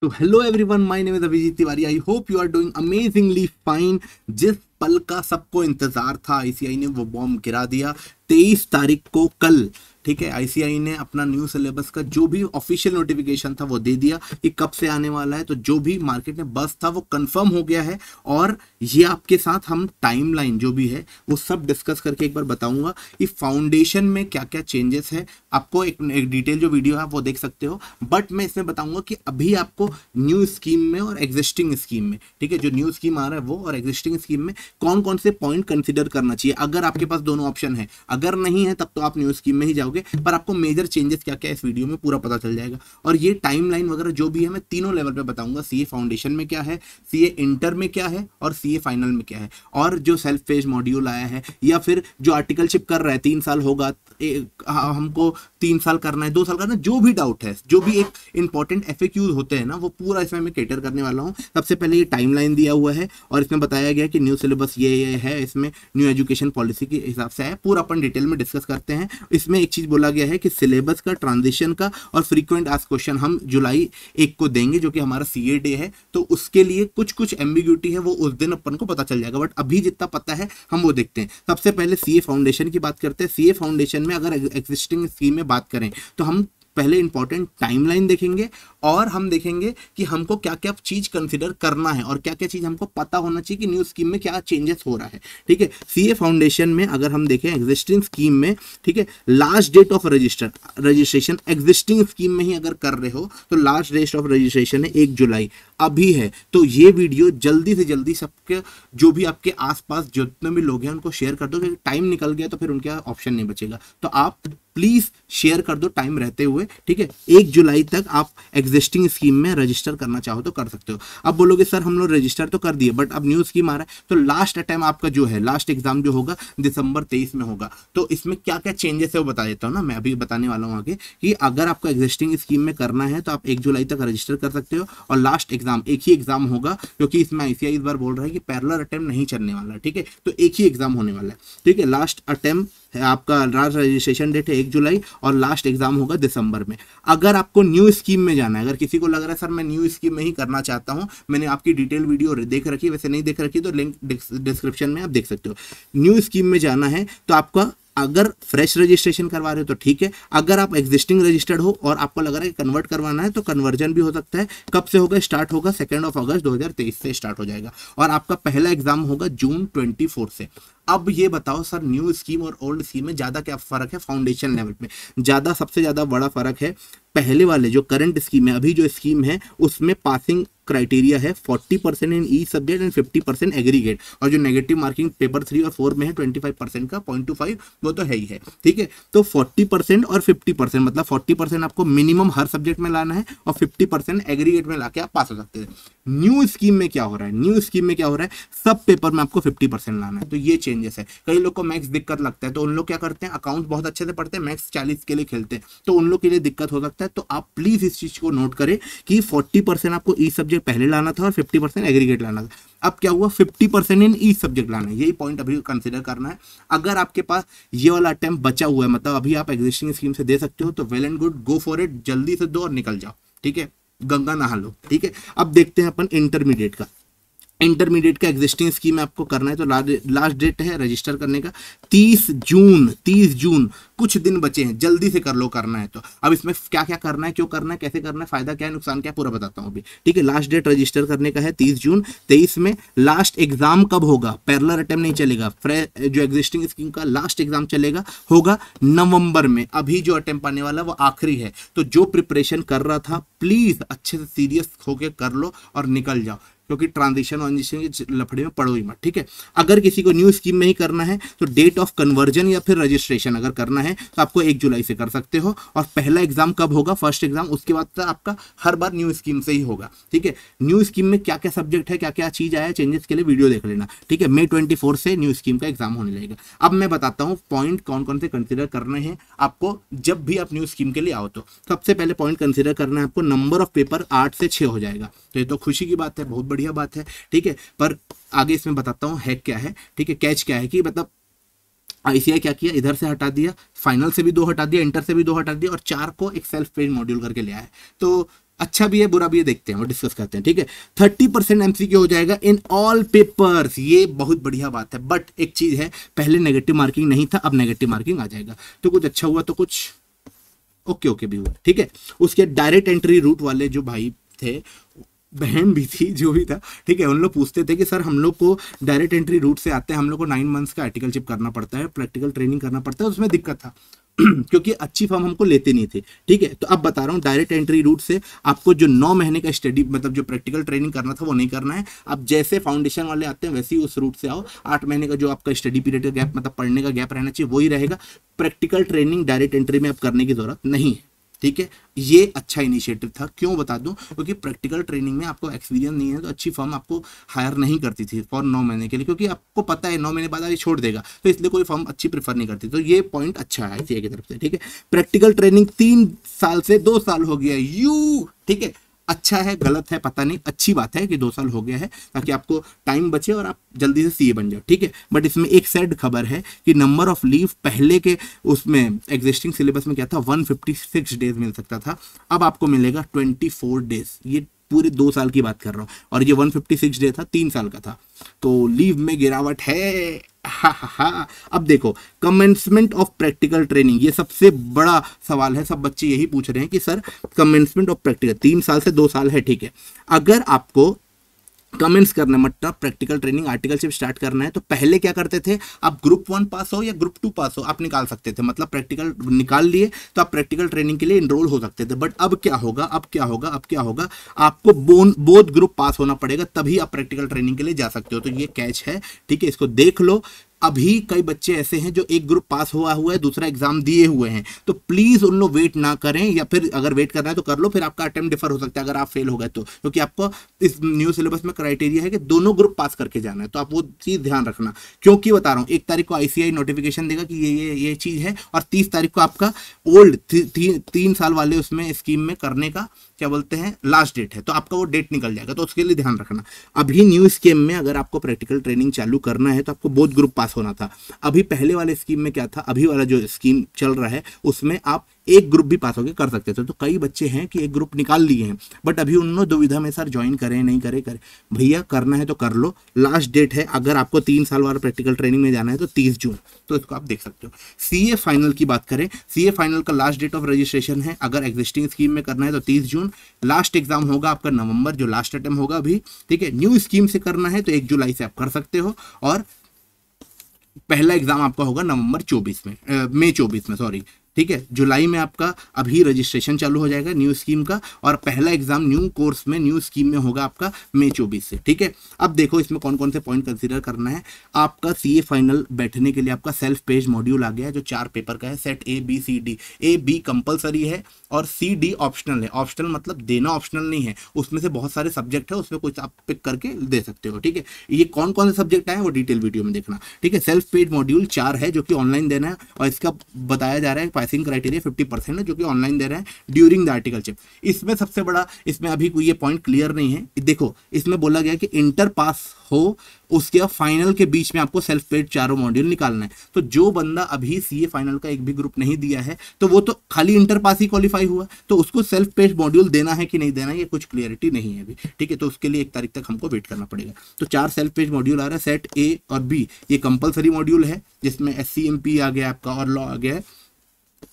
तो hello everyone, my name is Abhijeet Tiwari. I hope you are doing amazingly fine. जिस पल का सबको इंतजार था, आईसीआई ने वो बॉम्ब गिरा दिया 23 तारीख को, कल। ठीक है, आईसीआई ने अपना न्यू सिलेबस का जो भी ऑफिशियल नोटिफिकेशन था वो दे दिया कि कब से आने वाला है। तो जो भी मार्केट में बस था वो कंफर्म हो गया है। और ये आपके साथ हम टाइमलाइन जो भी है वो सब डिस्कस करके एक बार बताऊंगा कि फाउंडेशन में क्या क्या चेंजेस है। आपको एक डिटेल जो वीडियो है वो देख सकते हो, बट मैं इसमें बताऊंगा कि अभी आपको न्यू स्कीम में और एग्जिस्टिंग स्कीम में, ठीक है, जो न्यू स्कीम आ रहा है वो और एग्जिस्टिंग स्कीम में कौन कौन से पॉइंट कंसिडर करना चाहिए। अगर आपके पास दोनों ऑप्शन है, अगर नहीं है तब तो आप न्यू स्कीम में ही जाओगे, पर आपको मेजर चेंजेस क्या क्या इस वीडियो में पूरा पता चल जाएगा। और ये टाइमलाइन वगैरह जो भी है मैं तीनों लेवल पे बताऊंगा। सीए फाउंडेशन में क्या है, सीए इंटर में क्या है और सीए फाइनल में क्या है। और जो सेल्फ पेज मॉड्यूल आया है या फिर जो आर्टिकलशिप कर रहा है 3 साल होगा, हमको 3 साल करना है, 2 साल करना है, जो भी डाउट है, जो भी एक इंपॉर्टेंट एफएक्यूज होते हैं ना, वो पूरा इसमें मैं कैटर करने वाला हूँ। सबसे पहले ये टाइमलाइन दिया हुआ है और इसमें बताया गया कि न्यू सिलेबस ये है, इसमें न्यू एजुकेशन पॉलिसी के हिसाब से है। पूरा अपन डिटेल में डिस्कस करते हैं। इसमें एक चीज बोला गया है कि सिलेबस का, ट्रांजिशन का और फ्रीक्वेंट आस्क्ड क्वेश्चन हम जुलाई 1 को देंगे, जो कि हमारा सीए डे है। तो उसके लिए कुछ कुछ एम्बिग्यूटी है, वो उस दिन अपन को पता चल जाएगा, बट अभी जितना पता है हम वो देखते हैं। सबसे पहले सीए फाउंडेशन की बात करते हैं। सीए फाउंडेशन में अगर एग्जिस्टिंग स्कीम में बात करें तो हम पहले इंपॉर्टेंट टाइमलाइन देखेंगे और हम देखेंगे कि हमको क्या क्या चीज कंसिडर करना है और क्या क्या चीज हमको पता होना चाहिए कि न्यू स्कीम में क्या चेंजेस हो रहा है। ठीक है, सीए फाउंडेशन में अगर हम देखें एग्जिस्टिंग स्कीम में, ठीक है, last date of registration existing scheme में ही अगर कर रहे हो तो लास्ट डेट ऑफ रजिस्ट्रेशन है 1 जुलाई अभी है। तो ये वीडियो जल्दी से जल्दी सबके, जो भी आपके आसपास जितने भी लोग हैं उनको शेयर कर दो, क्योंकि टाइम निकल गया तो फिर उनके ऑप्शन नहीं बचेगा। तो आप प्लीज शेयर कर दो टाइम रहते हुए। ठीक है, 1 जुलाई तक आप एग्जिस्टिंग स्कीम में रजिस्टर करना चाहो तो कर सकते हो। अब बोलोगे सर हम लोग रजिस्टर तो कर दिए बट अब न्यू स्कीम आ रहा है, तो लास्ट अटेम्प्ट आपका जो है, लास्ट एग्जाम जो होगा दिसंबर 23 में होगा। तो इसमें क्या क्या चेंजेस है वो बता देता हूँ ना, मैं अभी बताने वाला हूँ आगे कि अगर आपको एग्जिस्टिंग स्कीम में करना है तो आप 1 जुलाई तक रजिस्टर कर सकते हो। और लास्ट एग्जाम एक ही एग्जाम होगा, क्योंकि इसमें आईसीआई इस बार बोल रहा है कि पैरेलल अटेम्प्ट नहीं चलने वाला। ठीक है, तो एक ही एग्जाम होने वाला है। ठीक है, लास्ट अटेम्प्ट है आपका, लास्ट रजिस्ट्रेशन डेट है 1 जुलाई और लास्ट एग्जाम होगा दिसंबर में। अगर आपको न्यू स्कीम में जाना है, अगर किसी को लग रहा है सर मैं न्यू स्कीम में ही करना चाहता हूं, मैंने आपकी डिटेल वीडियो देख रखी है, वैसे नहीं देख रखी तो लिंक डिस्क्रिप्शन में आप देख सकते हो। न्यू स्कीम में जाना है तो आपका, अगर फ्रेश रजिस्ट्रेशन करवा रहे हो तो ठीक है, अगर आप एग्जिस्टिंग रजिस्टर्ड हो और आपको लग रहा है कि कन्वर्ट करवाना है तो कन्वर्जन भी हो सकता है। कब से होगा, स्टार्ट होगा 2 अगस्त 2023 से स्टार्ट हो जाएगा और आपका पहला एग्जाम होगा जून 24 से। अब ये बताओ सर, न्यू स्कीम और ओल्ड स्कीम में ज्यादा क्या फर्क है? फाउंडेशन लेवल पे ज्यादा, सबसे ज्यादा बड़ा फर्क है पहले वाले जो करंट स्कीम है, अभी जो स्कीम है उसमें पासिंग क्राइटेरिया है 40% इन ई सब्जेक्ट एंड 50% एग्रीगेट, और जो नेगेटिव मार्किंग पेपर 3 और 4 में है 25% का 0.25 वो तो है ही है। ठीक है, तो 40% और 50%, मतलब 40% आपको मिनिमम हर सब्जेक्ट में लाना है और 50% एग्रीगेट में लाके आप पास हो सकते हैं। न्यू स्कीम में क्या हो रहा है, न्यू स्कीम में क्या हो रहा है, सब पेपर में आपको 50% लाना है। तो ये चेंजेस है। कई लोग को मैथ्स दिक्कत लगता है तो उन लोग क्या करते हैं, अकाउंट बहुत अच्छे से पढ़ते हैं, मैथ्स 40 के लिए खेलते हैं, तो उन लोग के लिए दिक्कत हो सकता है। तो आप प्लीज इस चीज को नोट करें कि 40% आपको ई सब्जेक्ट पहले लाना था और 50% एग्रीगेट लाना था। अब क्या हुआ, 50% इन ई सब्जेक्ट लाना है। यही पॉइंट अभी कंसीडर करना है। अगर आपके पास ये वाला अटेम्प्ट बचा हुआ है, मतलब अभी आप एग्जिस्टिंग स्कीम से दे सकते हो, तो well and good, go for it, जल्दी से दो और निकल जाओ। ठीक है, गंगा नहा लो। ठीक है, अब देखते हैं अपन इंटरमीडिएट का। इंटरमीडिएट का एग्जिस्टिंग स्कीम में आपको करना है तो लास्ट डेट है रजिस्टर करने का 30 जून। 30 जून, कुछ दिन बचे हैं, जल्दी से कर लो करना है तो। अब इसमें क्या क्या करना है, क्यों करना है, कैसे करना है, फायदा क्या है, नुकसान क्या है, पूरा बताता हूं अभी। ठीक है, लास्ट डेट रजिस्टर करने का है 30 जून 23 में। लास्ट एग्जाम कब होगा, पैरेलल अटेम्प्ट नहीं चलेगा, जो एग्जिस्टिंग स्कीम का लास्ट एग्जाम चलेगा होगा नवंबर में। अभी जो अटेम्प्ट आने वाला है वो आखिरी है, तो जो प्रिपरेशन कर रहा था प्लीज अच्छे से सीरियस होकर कर लो और निकल जाओ, क्योंकि ट्रांजिशन के लफड़े में पड़ो ही मत। ठीक है, अगर किसी को न्यू स्कीम में ही करना है तो डेट ऑफ कन्वर्जन या फिर रजिस्ट्रेशन अगर करना है तो आपको 1 जुलाई से कर सकते हो। और पहला एग्जाम कब होगा, फर्स्ट एग्जाम, उसके बाद तो आपका हर बार न्यू स्कीम से ही होगा। ठीक है, न्यू स्कीम में क्या क्या सब्जेक्ट है, क्या क्या चीज आया, चेंजेस के लिए वीडियो देख लेना। ठीक है, मई 24 से न्यू स्कीम का एग्जाम होने लगेगा। अब मैं बताता हूँ पॉइंट कौन कौन से कंसिडर करने हैं आपको जब भी आप न्यू स्कीम के लिए आओ। तो सबसे पहले पॉइंट कंसिडर करना है आपको, नंबर ऑफ पेपर 8 से 6 हो जाएगा। तो ये तो खुशी की बात है, बहुत बढ़िया बात है। ठीक है, पर आगे इसमें बताता हूं है क्या है। ठीक है, कैच क्या है कि मतलब आईसीआई क्या किया, इधर से हटा दिया, फाइनल से भी 2 हटा दिया, इंटर से भी 2 हटा दिया और 4 को एक सेल्फ पेज मॉड्यूल करके ले आया। तो अच्छा भी है बुरा भी है, देखते हैं वो डिस्कस करते हैं, ठीक है। 30% एमसीक्यू हो जाएगा इन ऑल पेपर्स, ये बहुत बढ़िया बात है। बट एक चीज है, पहले नेगेटिव मार्किंग नहीं था, अब नेगेटिव मार्किंग आ जाएगा। तो कुछ अच्छा हुआ तो कुछ ओके ओके भी हुआ, ठीक है। उसके डायरेक्ट एंट्री रूट वाले जो भाई थे, बहन भी थी, जो भी था, ठीक है, उन लोग पूछते थे कि सर हम लोग को डायरेक्ट एंट्री रूट से आते हैं, हम लोग को 9 मंथ्स का आर्टिकलशिप करना पड़ता है, प्रैक्टिकल ट्रेनिंग करना पड़ता है, उसमें दिक्कत था क्योंकि अच्छी फर्म हमको लेते नहीं थे, ठीक है। तो अब बता रहा हूँ डायरेक्ट एंट्री रूट से आपको जो 9 महीने का स्टडी मतलब जो प्रैक्टिकल ट्रेनिंग करना था वो नहीं करना है। अब जैसे फाउंडेशन वाले आते हैं वैसे ही उस रूट से आओ, 8 महीने का जो आपका स्टडी पीरियड का गैप मतलब पढ़ने का गैप रहना चाहिए वही रहेगा। प्रैक्टिकल ट्रेनिंग डायरेक्ट एंट्री में अब करने की जरूरत नहीं है, ठीक है। ये अच्छा इनिशिएटिव था, क्यों बता दूं, क्योंकि प्रैक्टिकल ट्रेनिंग में आपको एक्सपीरियंस नहीं है तो अच्छी फर्म आपको हायर नहीं करती थी फॉर 9 महीने के लिए, क्योंकि आपको पता है 9 महीने बाद ये छोड़ देगा, तो इसलिए कोई फर्म अच्छी प्रेफर नहीं करती। तो ये पॉइंट अच्छा है ICAI की तरफ से, ठीक है। प्रैक्टिकल ट्रेनिंग 3 साल से 2 साल हो गया यू, ठीक है। अच्छा है गलत है पता नहीं, अच्छी बात है कि 2 साल हो गया है ताकि आपको टाइम बचे और आप जल्दी से CA बन जाओ, ठीक है। बट इसमें एक सैड खबर है कि नंबर ऑफ लीव पहले के उसमें एग्जिस्टिंग सिलेबस में क्या था 156 डेज मिल सकता था, अब आपको मिलेगा 24 डेज। ये पूरे 2 साल की बात कर रहा हूँ, और ये 156 डे था 3 साल का था, तो लीव में गिरावट है। हा। अब देखो कमेंसमेंट ऑफ प्रैक्टिकल ट्रेनिंग, ये सबसे बड़ा सवाल है, सब बच्चे यही पूछ रहे हैं कि सर कमेंसमेंट ऑफ प्रैक्टिकल 3 साल से 2 साल है, ठीक है। अगर आपको कमेंट्स करना मतलब प्रैक्टिकल ट्रेनिंग आर्टिकलशिप स्टार्ट करना है तो पहले क्या करते थे, आप ग्रुप 1 पास हो या ग्रुप 2 पास हो आप निकाल सकते थे, मतलब प्रैक्टिकल निकाल लिए तो आप प्रैक्टिकल ट्रेनिंग के लिए इनरोल हो सकते थे। बट अब क्या होगा, आपको बोथ ग्रुप पास होना पड़ेगा तभी आप प्रैक्टिकल ट्रेनिंग के लिए जा सकते हो। तो ये कैच है, ठीक है, इसको देख लो। अभी कई बच्चे ऐसे हैं जो एक ग्रुप पास हुआ है दूसरा एग्जाम दिए हुए हैं, तो प्लीज उन लोग वेट ना करें, या फिर अगर वेट करना है तो कर लो, फिर आपका अटेम्प्ट डिफर हो सकता है अगर आप फेल हो गए तो, क्योंकि आपको इस न्यू सिलेबस में क्राइटेरिया है कि दोनों ग्रुप पास करके जाना है, तो आप वो चीज ध्यान रखना। क्योंकि बता रहा हूं 1 तारीख को ICAI नोटिफिकेशन देगा कि ये चीज है, और 30 तारीख को आपका ओल्ड 3 साल वाले उसमें स्कीम में करने का क्या बोलते हैं लास्ट डेट है, तो आपका वो डेट निकल जाएगा, तो उसके लिए ध्यान रखना। अभी न्यू स्कीम में अगर आपको प्रैक्टिकल ट्रेनिंग चालू करना है तो आपको बोथ ग्रुप पास होना था। अभी पहले वाले स्कीम में क्या था, अभी वाला जो स्कीम चल रहा है उसमें आप एक ग्रुप भी पास होकर कर सकते थे। तो कई बच्चे हैं कि एक ग्रुप निकाल लिए हैं, बट अभी उन्होंने दुविधा में सर ज्वाइन करें नहीं करें। भैया करना है तो कर लो, लास्ट डेट है अगर आपको 3 साल वाला प्रैक्टिकल ट्रेनिंग में जाना है तो 30 जून, तो इसको आप देख सकते हो। CA फाइनल की बात करें, CA फाइनल का लास्ट डेट ऑफ रजिस्ट्रेशन है, अगर एग्जिस्टिंग स्कीम में करना है तो 30 जून, लास्ट एग्जाम होगा आपका नवंबर, जो लास्ट अटेम्प्ट होगा अभी, ठीक है। न्यू स्कीम से करना है तो 1 जुलाई से आप कर सकते हो, और पहला एग्जाम आपका होगा नवंबर 24 में, मई 24 में सॉरी, ठीक है। जुलाई में आपका अभी रजिस्ट्रेशन चालू हो जाएगा न्यू स्कीम का, और पहला एग्जाम न्यू कोर्स में न्यू स्कीम में होगा आपका मई 24 से, ठीक है। अब देखो इसमें कौन कौन से पॉइंट कंसीडर करना है। आपका CA फाइनल बैठने के लिए आपका सेल्फ पेज मॉड्यूल आ गया है जो 4 पेपर का है, set A B C D। A B compulsory है और C D ऑप्शनल है। ऑप्शनल मतलब देना ऑप्शनल नहीं है, उसमें से बहुत सारे सब्जेक्ट है, उसमें कुछ आप पिक करके दे सकते हो, ठीक है। ये कौन कौन से सब्जेक्ट आए वो डिटेल वीडियो में देखना, ठीक है। सेल्फ पेज मॉड्यूल 4 है जो कि ऑनलाइन देना है, और इसका बताया जा रहा है पासिंग क्राइटेरिया 50% है जो कि ऑनलाइन दे रहे हैं ड्यूरिंग द आर्टिकलशिप। इसमें सबसे बड़ा, इसमें अभी कोई ये पॉइंट क्लियर नहीं है, देखो इसमें बोला गया कि इंटर पास हो उसके फाइनल के बीच में आपको सेल्फ पेड 4 मॉड्यूल निकालना है। तो जो बंदा अभी CA फाइनल का एक भी ग्रुप नहीं दिया है तो वो तो खाली इंटर पास ही क्वालिफाई हुआ, तो उसको सेल्फ पेड मॉड्यूल देना है कि नहीं देना है ये कुछ क्लियरिटी नहीं है अभी, ठीक है। तो उसके लिए 1 तारीख तक हमको वेट करना पड़ेगा। तो 4 सेल्फ पेज मॉड्यूल आ रहा है, सेट A और B ये कंपलसरी मॉड्यूल है जिसमें SCMP आ गया आपका और लॉ आ गया है।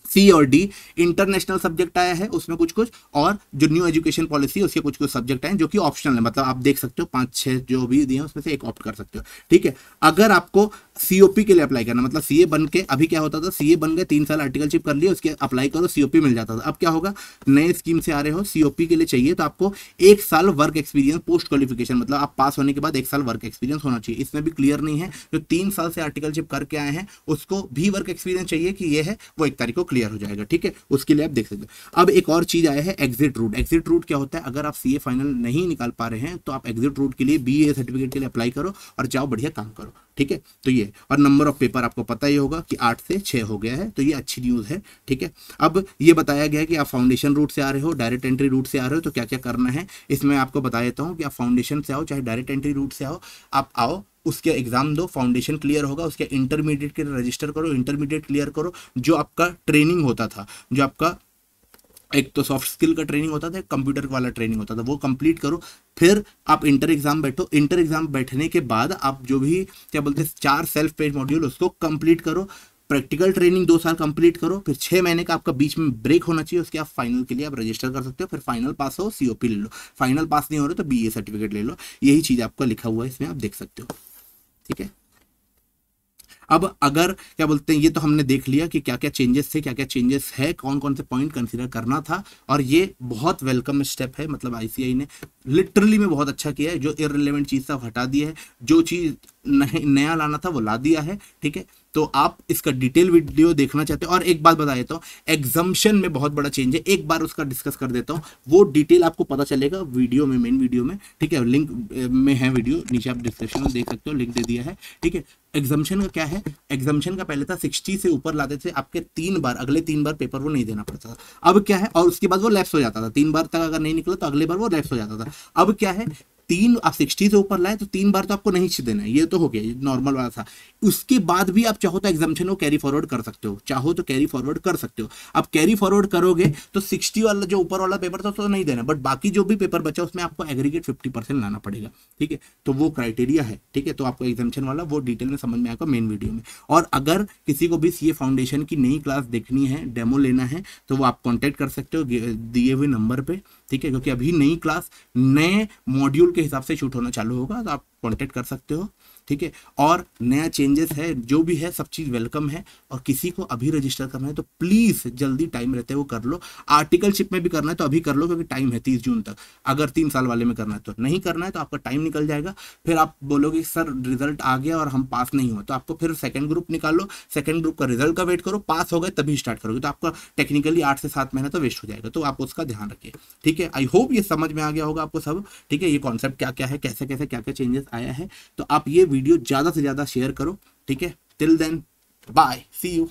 C और D इंटरनेशनल सब्जेक्ट आया है उसमें कुछ कुछ, और जो न्यू एजुकेशन पॉलिसी है उसके कुछ कुछ सब्जेक्ट आए जो कि ऑप्शनल है, मतलब आप देख सकते हो 5-6 जो भी दिए हैं उसमें से एक ऑप्ट कर सकते हो, ठीक है। अगर आपको COP के लिए अप्लाई करना, मतलब CA बन के, अभी क्या होता था CA बन गए 3 साल आर्टिकलशिप कर लिए उसके अप्लाई करो COP मिल जाता था, अब क्या होगा नए स्कीम से आ रहे हो COP के लिए चाहिए तो आपको 1 साल वर्क एक्सपीरियंस पोस्ट क्वालिफिकेशन, मतलब आप पास होने के बाद 1 साल वर्क एक्सपीरियंस होना चाहिए। इसमें भी क्लियर नहीं है, जो 3 साल से आर्टिकलशिप करके आए हैं उसको भी वर्क एक्सपीरियंस चाहिए कि ये है, वो 1 तारीख को क्लियर हो जाएगा, ठीक है। उसके लिए आप देख सकते हो। अब एक और चीज आया है एग्जिट रूट। एग्जिट रूट क्या होता है, अगर आप CA फाइनल नहीं निकाल पा रहे हैं तो आप एग्जिट रूट के लिए BA सर्टिफिकेट के लिए अप्लाई करो और जाओ बढ़िया काम करो, ठीक है। तो ये, और नंबर ऑफ पेपर आपको पता ही होगा कि 8 से 6 हो गया है, तो ये अच्छी न्यूज़ है, ठीक है। अब ये बताया गया है कि आप फाउंडेशन रूट से आ रहे हो, डायरेक्ट एंट्री रूट से आ रहे हो, तो क्या क्या करना है इसमें आपको बता देता हूँ कि आप फाउंडेशन से आओ चाहे डायरेक्ट एंट्री रूट से आओ, आप आओ उसके एग्जाम दो, फाउंडेशन क्लियर होगा, उसके इंटरमीडिएट के रजिस्टर करो, इंटरमीडिएट क्लियर करो, जो आपका ट्रेनिंग होता था, जो आपका एक तो सॉफ्ट स्किल का ट्रेनिंग होता था, एक कंप्यूटर वाला ट्रेनिंग होता था, वो कंप्लीट करो, फिर आप इंटर एग्जाम बैठो। इंटर एग्जाम बैठने के बाद आप जो भी क्या बोलते हैं 4 सेल्फ पेड मॉड्यूल उसको कंप्लीट करो, प्रैक्टिकल ट्रेनिंग 2 साल कंप्लीट करो, फिर 6 महीने का आपका बीच में ब्रेक होना चाहिए, उसके आप फाइनल के लिए आप रजिस्टर कर सकते हो, फिर फाइनल पास हो सीओपी ले लो, फाइनल पास नहीं हो रहे तो बीए सर्टिफिकेट ले लो। यही चीज आपका लिखा हुआ है इसमें, आप देख सकते हो, ठीक है। अब अगर क्या बोलते हैं, ये तो हमने देख लिया कि क्या क्या चेंजेस थे, क्या क्या चेंजेस है, कौन कौन से पॉइंट कंसीडर करना था, और ये बहुत वेलकम स्टेप है, मतलब आईसीआई ने लिटरली में बहुत अच्छा किया है। जो इररिलेवेंट चीज था हटा दिया है, जो चीज नया लाना था वो ला दिया है, ठीक है। तो आप इसका डिटेल वीडियो देखना चाहते हो, और एक बात बता देता हूँ, एग्जाम्शन में बहुत बड़ा चेंज है, एक बार उसका डिस्कस कर देता हूँ, वो डिटेल आपको पता चलेगा वीडियो में, मेन वीडियो में, ठीक है। लिंक में है वीडियो, नीचे आप डिस्क्रिप्शन में देख सकते हो, लिंक दे दिया है, ठीक है। एग्जाम्शन का क्या है, एग्जाम्शन का पहले था 60 से ऊपर लाते थे, आपके 3 बार, अगले 3 बार पेपर वो नहीं देना पड़ता था। अब क्या है, और उसके बाद वो लैप्स हो जाता था, 3 बार तक अगर नहीं निकला तो अगले बार वो लैप्स हो जाता था। अब क्या है, 3 आप 60 से ऊपर लाए तो 3 बार तो आपको नहीं देना है, ये तो हो गया, नॉर्मल वाला था। उसके बाद भी आप चाहो तो एग्जाम्शन को कैरी फॉरवर्ड कर सकते हो, चाहो तो कैरी फॉरवर्ड कर सकते हो। अब कैरी फॉरवर्ड करोगे तो 60 वाला जो ऊपर वाला पेपर था तो नहीं देना, बट बाकी जो भी पेपर बचा उसमें आपको एग्रीगेट 50% लाना पड़ेगा, ठीक है। तो वो क्राइटेरिया है, ठीक है। तो आपको एग्जाम्शन वाला वो डिटेल में समझ में आएगा मेन वीडियो में। और अगर किसी को भी सीए फाउंडेशन की नई क्लास देखनी है, डेमो लेना है, तो वो आप कॉन्टेक्ट कर सकते हो दिए हुए नंबर पे, ठीक है। क्योंकि अभी नई क्लास नए मॉड्यूल के हिसाब से शूट होना चालू होगा, तो आप कॉन्टेक्ट कर सकते हो, ठीक है। और नया चेंजेस है, जो भी है सब चीज वेलकम है। और किसी को अभी रजिस्टर करना है तो प्लीज जल्दी टाइम रहते हुए कर लो। आर्टिकलशिप में भी करना है तो अभी कर लो, क्योंकि टाइम है 30 जून तक। अगर 3 साल वाले में करना है तो, नहीं करना है तो आपका टाइम निकल जाएगा। फिर आप बोलोगे सर रिजल्ट आ गया और हम पास नहीं हुआ, तो आपको फिर सेकंड ग्रुप निकालो, सेकंड ग्रुप का रिजल्ट का वेट करो, पास हो गए तभी स्टार्ट करोगे, तो आपका टेक्निकली 8 से 7 महीना तो वेस्ट हो जाएगा। तो आप उसका ध्यान रखिए, ठीक है। आई होप ये समझ में आ गया होगा आपको सब, ठीक है। ये कॉन्सेप्ट क्या क्या है, कैसे कैसे क्या क्या चेंजेस आया है। तो आप ये वीडियो ज्यादा से ज्यादा शेयर करो, ठीक है। Till then bye, see you.